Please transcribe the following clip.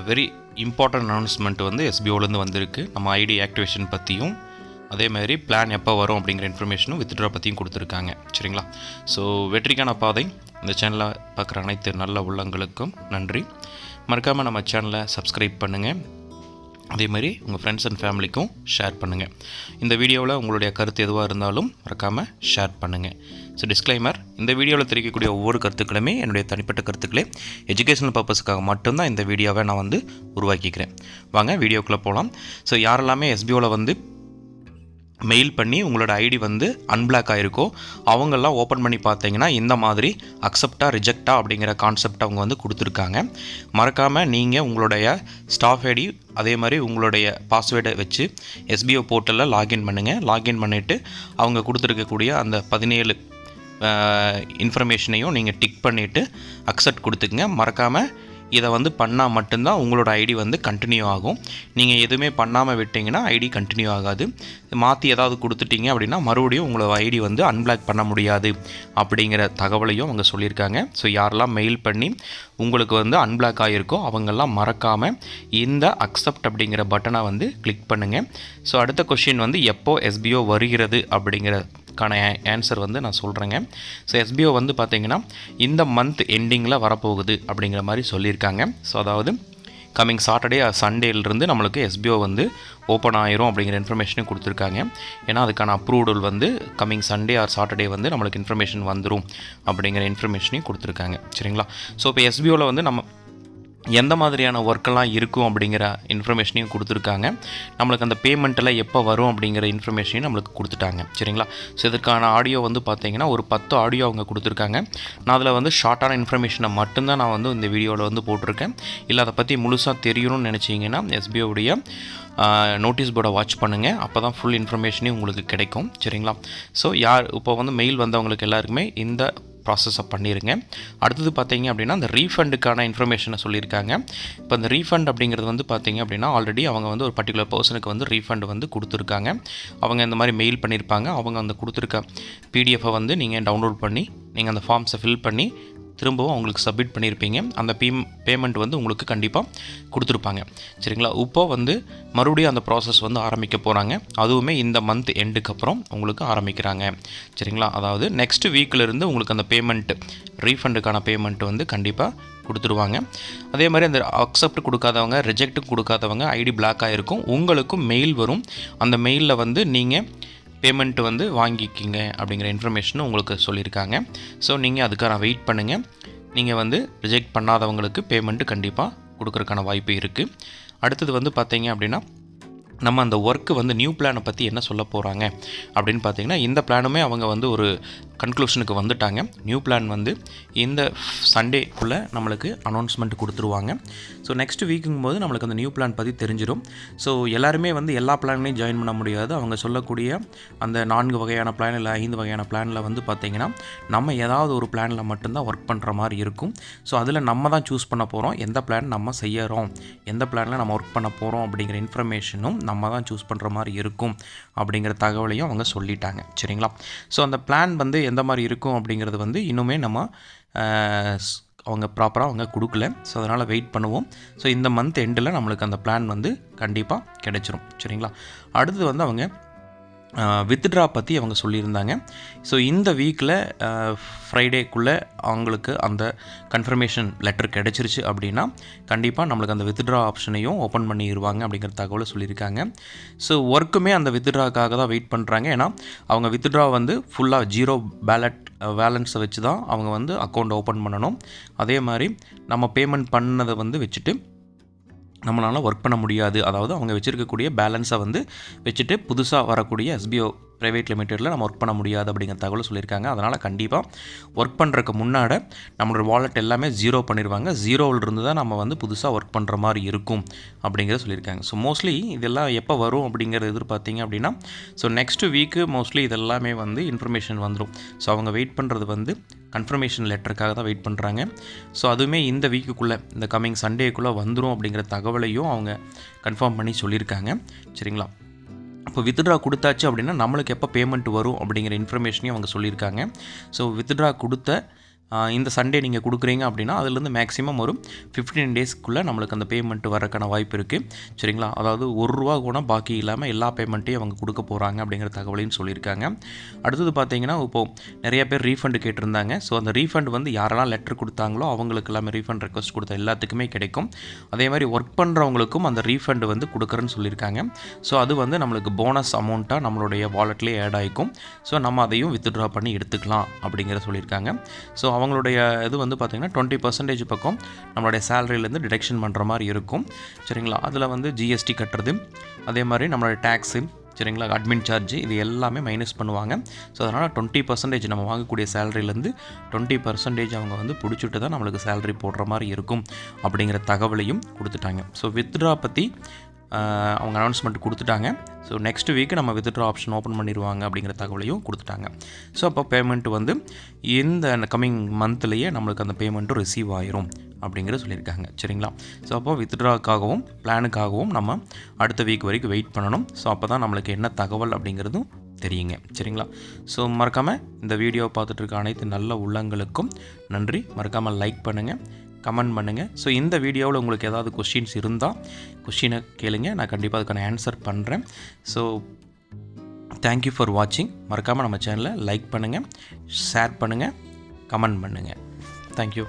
Very important announcement வந்து எஸ்பிஓலேருந்து வந்திருக்கு. நம்ம ஐடி ஆக்டிவேஷன் பற்றியும் அதே மாதிரி பிளான் எப்போ வரும் அப்படிங்கிற இன்ஃபர்மேஷனும் வித்ட்ரா பற்றியும் கொடுத்துருக்காங்க. சரிங்களா? ஸோ வெற்றிக்கான பாதை இந்த சேனலை பார்க்குற அனைத்து நல்ல உள்ளங்களுக்கும் நன்றி. மறக்காமல் நம்ம சேனலை சப்ஸ்கிரைப் பண்ணுங்கள். அதே மாதிரி உங்கள் ஃப்ரெண்ட்ஸ் அண்ட் ஃபேமிலிக்கும் ஷேர் பண்ணுங்கள். இந்த வீடியோவில் உங்களுடைய கருத்து எதுவாக இருந்தாலும் மறக்காமல் ஷேர் பண்ணுங்கள். ஸோ டிஸ்க்ளைமர், இந்த வீடியோவில் தெரிவிக்கக்கூடிய ஒவ்வொரு கருத்துக்களுமே என்னுடைய தனிப்பட்ட கருத்துக்களே, எஜுகேஷனல் பர்பஸுக்காக மட்டும்தான் இந்த வீடியோவை நான் வந்து உருவாக்கிக்கிறேன். வாங்க வீடியோக்குள்ளே போகலாம். ஸோ யாரெல்லாமே எஸ்பிஓவில் வந்து மெயில் பண்ணி உங்களோட ஐடி வந்து அன்பிளாக் ஆகிருக்கோ அவங்கெல்லாம் ஓப்பன் பண்ணி பார்த்தீங்கன்னா இந்த மாதிரி அக்செப்டா ரிஜெக்டா அப்படிங்கிற கான்செப்ட் அவங்க வந்து கொடுத்துருக்காங்க. மறக்காமல் நீங்கள் உங்களுடைய ஸ்டாஃப் ஐடி அதே மாதிரி உங்களுடைய பாஸ்வேர்டை வச்சு எஸ்பிஓ போர்ட்டலில் லாகின் பண்ணுங்கள். லாகின் பண்ணிவிட்டு அவங்க கொடுத்துருக்கக்கூடிய அந்த 17 இன்ஃபர்மேஷனையும் நீங்கள் டிக் பண்ணிவிட்டு அக்செப்ட் கொடுத்துக்குங்க. மறக்காமல் இதை வந்து பண்ணால் மட்டும்தான் உங்களோட ஐடி வந்து கண்டினியூ ஆகும். நீங்கள் எதுவுமே பண்ணாமல் விட்டிங்கன்னா ஐடி கண்டினியூ ஆகாது. மாற்றி ஏதாவது கொடுத்துட்டீங்க அப்படின்னா மறுபடியும் உங்களோட ஐடி வந்து அன்பிளாக் பண்ண முடியாது அப்படிங்கிற தகவலையும் அவங்க சொல்லியிருக்காங்க. ஸோ யாரெல்லாம் மெயில் பண்ணி உங்களுக்கு வந்து அன்பிளாக் ஆகிருக்கோ அவங்கெல்லாம் மறக்காமல் இந்த அக்செப்ட் அப்படிங்கிற பட்டனை வந்து கிளிக் பண்ணுங்கள். ஸோ அடுத்த கொஷின் வந்து எப்போ எஸ்பிஓ வருகிறது அப்படிங்கிறதுக்கான ஆன்சர் வந்து நான் சொல்கிறேங்க. ஸோ எஸ்பிஓ வந்து பார்த்திங்கன்னா இந்த மந்த் எண்டிங்கில் வரப்போகுது அப்படிங்கிற மாதிரி சொல்லியிருக்காங்க. ஸோ அதாவது கம்மிங் சாட்டர்டே சண்டேலேருந்து நம்மளுக்கு எஸ்பிஓ வந்து ஓப்பன் ஆயிரும் அப்படிங்கிற இன்ஃபர்மேஷனும் கொடுத்துருக்காங்க. ஏன்னா அதுக்கான அப்ரூவல் வந்து கம்மிங் சண்டே ஆர் சாட்டர்டே வந்து நம்மளுக்கு இன்ஃபர்மேஷன் வந்துடும் அப்படிங்கிற இன்ஃபர்மேஷனையும் கொடுத்துருக்காங்க. சரிங்களா? ஸோ இப்போ எஸ்பிஓவில் வந்து நம்ம எந்த மாதிரியான ஒர்க்கெல்லாம் இருக்கும் அப்படிங்கிற இன்ஃபர்மேஷனையும் கொடுத்துருக்காங்க. நம்மளுக்கு அந்த பேமெண்ட்டெல்லாம் எப்போ வரும் அப்படிங்கிற இன்ஃபர்மேஷனையும் நம்மளுக்கு கொடுத்துட்டாங்க. சரிங்களா? ஸோ இதற்கான ஆடியோ வந்து பார்த்தீங்கன்னா ஒரு 10 ஆடியோ அவங்க கொடுத்துருக்காங்க. நான் அதில் வந்து ஷார்ட்டான இன்ஃபர்மேஷனை மட்டும்தான் நான் வந்து இந்த வீடியோவில் வந்து போட்டிருக்கேன். இல்லை அதை பற்றி முழுசாக தெரியணும்னு நினச்சிங்கன்னா எஸ்பிஓடைய நோட்டீஸ் போர்டை வாட்ச் பண்ணுங்கள். அப்போ தான் ஃபுல் இன்ஃபர்மேஷனே உங்களுக்கு கிடைக்கும். சரிங்களா? ஸோ இப்போ வந்து மெயில் வந்தவங்களுக்கு எல்லாருக்குமே இந்த ப்ராசஸை பண்ணிடுங்க. அடுத்தது பார்த்தீங்க அப்படின்னா அந்த ரீஃபண்டுக்கான இன்ஃபர்மேஷனை சொல்லியிருக்காங்க. இப்போ அந்த ரீஃபண்ட் அப்படிங்கிறது வந்து பார்த்தீங்க அப்படின்னா ஆல்ரெடி அவங்க வந்து ஒரு பர்டிகுலர் பர்சனுக்கு வந்து ரீஃபண்ட் வந்து கொடுத்துருக்காங்க. அவங்க இந்த மாதிரி மெயில் பண்ணியிருப்பாங்க. அவங்க அந்த கொடுத்துருக்க பிடிஎஃபை வந்து நீங்கள் டவுன்லோட் பண்ணி நீங்கள் அந்த ஃபார்ம்ஸை ஃபில் பண்ணி திரும்பவும் அவங்களுக்கு சப்மிட் பண்ணியிருப்பீங்க. அந்த பேமெண்ட் வந்து உங்களுக்கு கண்டிப்பாக கொடுத்துருப்பாங்க. சரிங்களா? இப்போ வந்து மறுபடியும் அந்த ப்ராசஸ் வந்து ஆரம்பிக்க போகிறாங்க. அதுவுமே இந்த மந்த் எண்டுக்கு அப்புறம் உங்களுக்கு ஆரம்பிக்கிறாங்க. சரிங்களா? அதாவது நெக்ஸ்ட் வீக்கிலிருந்து உங்களுக்கு அந்த பேமெண்ட் ரீஃபண்டுக்கான பேமெண்ட் வந்து கண்டிப்பாக கொடுத்துருவாங்க. அதே மாதிரி அந்த அக்செப்ட் கொடுக்காதவங்க ரிஜெக்ட் கொடுக்காதவங்க ஐடி பிளாக் ஆகிருக்கும். உங்களுக்கும் மெயில் வரும். அந்த மெயிலில் வந்து நீங்கள் பேமெண்ட் வந்து வாங்கிக்கிங்க அப்படிங்கிற இன்ஃபர்மேஷனும் உங்களுக்கு சொல்லியிருக்காங்க. ஸோ நீங்கள் அதுக்கான வெயிட் பண்ணுங்கள். நீங்கள் வந்து ரிஜெக்ட் பண்ணாதவங்களுக்கு பேமெண்ட்டு கண்டிப்பாக கொடுக்குறதுக்கான வாய்ப்பு இருக்குது. அடுத்தது வந்து பார்த்தீங்க அப்படின்னா நம்ம அந்த ஒர்க்கு வந்து நியூ பிளானை பற்றி என்ன சொல்ல போகிறாங்க அப்படின்னு பார்த்தீங்கன்னா இந்த பிளானுமே அவங்க வந்து ஒரு கன்க்ளூஷனுக்கு வந்துட்டாங்க. நியூ பிளான் வந்து இந்த சண்டேக்குள்ளே நம்மளுக்கு அனௌன்ஸ்மெண்ட் கொடுத்துருவாங்க. ஸோ நெக்ஸ்ட் வீக்குங்கும் போது நம்மளுக்கு அந்த நியூ பிளான் பற்றி தெரிஞ்சிடும். ஸோ எல்லாருமே வந்து எல்லா பிளான்லையும் ஜாயின் பண்ண முடியாது. அவங்க சொல்லக்கூடிய அந்த 4 வகையான பிளான் இல்லை 5 வகையான பிளானில் வந்து பார்த்திங்கன்னா நம்ம ஏதாவது ஒரு பிளானில் மட்டும்தான் ஒர்க் பண்ணுற மாதிரி இருக்கும். ஸோ அதில் நம்ம தான் சூஸ் பண்ண போகிறோம் எந்த பிளான் நம்ம செய்யறோம், எந்த பிளானில் நம்ம ஒர்க் பண்ண போகிறோம் அப்படிங்கிற இன்ஃபர்மேஷனும் நம்ம தான் சூஸ் பண்ணுற மாதிரி இருக்கும் அப்படிங்கிற தகவலையும் அவங்க சொல்லிட்டாங்க. சரிங்களா? ஸோ அந்த பிளான் வந்து எந்த மாதிரி இருக்கும் அப்படிங்கிறது வந்து இன்னுமே நம்ம அவங்க ப்ராப்பராக அவங்க கொடுக்கல. ஸோ அதனால் வெயிட் பண்ணுவோம். ஸோ இந்த மந்த் எண்டில் நம்மளுக்கு அந்த பிளான் வந்து கண்டிப்பாக கிடைச்சிரும். சரிங்களா? அடுத்தது வந்து அவங்க வித்ட்ரா பற்றி அவங்க சொல்லியிருந்தாங்க. ஸோ இந்த வீக்கில் ஃப்ரைடேக்குள்ளே அவங்களுக்கு அந்த கன்ஃபர்மேஷன் லெட்டர் கிடச்சிருச்சு அப்படின்னா கண்டிப்பாக நம்மளுக்கு அந்த வித்ட்ரா ஆப்ஷனையும் ஓப்பன் பண்ணிடுவாங்க அப்படிங்கிற தகவலை சொல்லியிருக்காங்க. ஸோ ஒர்க்குமே அந்த வித்ட்ராக்காக தான் வெயிட் பண்ணுறாங்க. ஏன்னா அவங்க வித்ட்ரா வந்து ஃபுல்லாக 0 பேலன்ஸை வச்சு தான் அவங்க வந்து அக்கௌண்ட் ஓப்பன் பண்ணணும். அதே மாதிரி நம்ம பேமெண்ட் பண்ணதை வந்து வச்சுட்டு நம்மளால் ஒர்க் பண்ண முடியாது. அதாவது அவங்க வச்சுருக்கக்கூடிய பேலன்ஸை வந்து வச்சுட்டு புதுசாக வரக்கூடிய எஸ்பிஓ ப்ரைவேட் லிமிட்டடில் நம்ம ஒர்க் பண்ண முடியாது அப்படிங்கிற தகவல் சொல்லியிருக்காங்க. அதனால் கண்டிப்பாக ஒர்க் பண்ணுறதுக்கு முன்னாடி நம்மளோட வாலெட் எல்லாமே 0 பண்ணிடுவாங்க. 0விலிருந்து தான் நம்ம வந்து புதுசாக ஒர்க் பண்ணுற மாதிரி இருக்கும் அப்படிங்கிறத சொல்லியிருக்காங்க. ஸோ மோஸ்ட்லி இதெல்லாம் எப்போ வரும் அப்படிங்கிறத எதிர்பார்த்திங்க அப்படின்னா ஸோ நெக்ஸ்ட் வீக்கு மோஸ்ட்லி இதெல்லாமே வந்து இன்ஃபர்மேஷன் வந்துடும். ஸோ அவங்க வெயிட் பண்ணுறது வந்து கன்ஃபர்மேஷன் லெட்டருக்காக தான் வெயிட் பண்ணுறாங்க. ஸோ அதுவுமே இந்த வீக்குக்குள்ளே இந்த கம்மிங் சண்டேக்குள்ளே வந்துடும் அப்படிங்கிற தகவலையும் அவங்க கன்ஃபார்ம் பண்ணி சொல்லியிருக்காங்க. சரிங்களா? இப்போ வித்ட்ரா கொடுத்தாச்சு அப்படின்னா நம்மளுக்கு எப்போ பேமெண்ட் வரும் அப்படிங்கிற இன்ஃபர்மேஷனையும் அவங்க சொல்லியிருக்காங்க. ஸோ வித்ட்ரா கொடுத்த இந்த சண்டே நீங்கள் கொடுக்குறீங்க அப்படின்னா அதுலேருந்து மேக்ஸிமம் ஒரு 15 டேஸ்க்குள்ளே நம்மளுக்கு அந்த பேமெண்ட் வரக்கான வாய்ப்பு இருக்குது. சரிங்களா? அதாவது ₹1 கூட பாக்கி இல்லாமல் எல்லா பேமெண்ட்டையும் அவங்க கொடுக்க போகிறாங்க அப்படிங்கிற தகவலையும் சொல்லியிருக்காங்க. அடுத்தது பார்த்தீங்கன்னா இப்போது நிறைய பேர் ரீஃபண்ட் கேட்டிருந்தாங்க. ஸோ அந்த ரீஃபண்ட் வந்து யாரெல்லாம் லெட்டர் கொடுத்தாங்களோ அவங்களுக்கு எல்லாமே ரீஃபண்ட் ரெக்வஸ்ட் கொடுத்த எல்லாத்துக்குமே கிடைக்கும். அதே மாதிரி ஒர்க் பண்ணுறவங்களுக்கும் அந்த ரீஃபண்ட் வந்து கொடுக்குறேன்னு சொல்லியிருக்காங்க. ஸோ அது வந்து நம்மளுக்கு போனஸ் அமௌண்ட்டாக நம்மளுடைய வாலெட்லேயே ஆட் ஆகிக்கும். ஸோ நம்ம அதையும் வித்ட்ரா பண்ணி எடுத்துக்கலாம் அப்படிங்கிற சொல்லியிருக்காங்க. ஸோ அவங்களுடைய இது வந்து பார்த்திங்கன்னா 20% பக்கம் நம்மளுடைய சேலரியிலேருந்து டிடக்ஷன் பண்ணுற மாதிரி இருக்கும். சரிங்களா? அதில் வந்து ஜிஎஸ்டி கட்டுறது, அதே மாதிரி நம்மளுடைய டேக்ஸு, சரிங்களா, அட்மின் சார்ஜ், இது எல்லாமே மைனஸ் பண்ணுவாங்க. ஸோ அதனால் 20% நம்ம வாங்கக்கூடிய சேலரியிலேருந்து 20% அவங்க வந்து பிடிச்சிட்டு தான் நம்மளுக்கு சேலரி போடுற மாதிரி இருக்கும் அப்படிங்கிற தகவலையும் கொடுத்துட்டாங்க. ஸோ வித்ட்ரா பற்றி அவங்க அனௌன்ஸ்மெண்ட் கொடுத்துட்டாங்க. ஸோ நெக்ஸ்ட் வீக் நம்ம வித்ட்ரா ஆப்ஷன் ஓப்பன் பண்ணிடுவாங்க அப்படிங்கிற தகவலையும் கொடுத்துட்டாங்க. ஸோ அப்போ பேமெண்ட் வந்து இந்த கம்மிங் மந்த்லேயே நம்மளுக்கு அந்த பேமெண்ட்டும் ரிசீவ் ஆயிரும் அப்படிங்கிற சொல்லியிருக்காங்க. சரிங்களா? ஸோ அப்போ வித்ட்ராக்காகவும் பிளானுக்காகவும் நம்ம அடுத்த வீக் வரைக்கும் வெயிட் பண்ணணும். ஸோ அப்போ தான் நம்மளுக்கு என்ன தகவல் அப்படிங்கிறதும் தெரியுங்க. சரிங்களா? ஸோ மறக்காமல் இந்த வீடியோ பார்த்துட்டு இருக்க அனைத்து நல்ல உள்ளங்களுக்கும் நன்றி. மறக்காமல் லைக் பண்ணுங்கள், கமெண்ட் பண்ணுங்கள். ஸோ இந்த வீடியோவில் உங்களுக்கு ஏதாவது கொஸ்டின்ஸ் இருந்தால் கொஸ்டினை கேளுங்க, நான் கண்டிப்பாக அதுக்கான ஆன்சர் பண்ணுறேன். ஸோ தேங்க்யூ ஃபார் வாட்சிங். மறக்காமல் நம்ம சேனலை லைக் பண்ணுங்கள், ஷேர் பண்ணுங்கள், கமெண்ட் பண்ணுங்கள். தேங்க்யூ.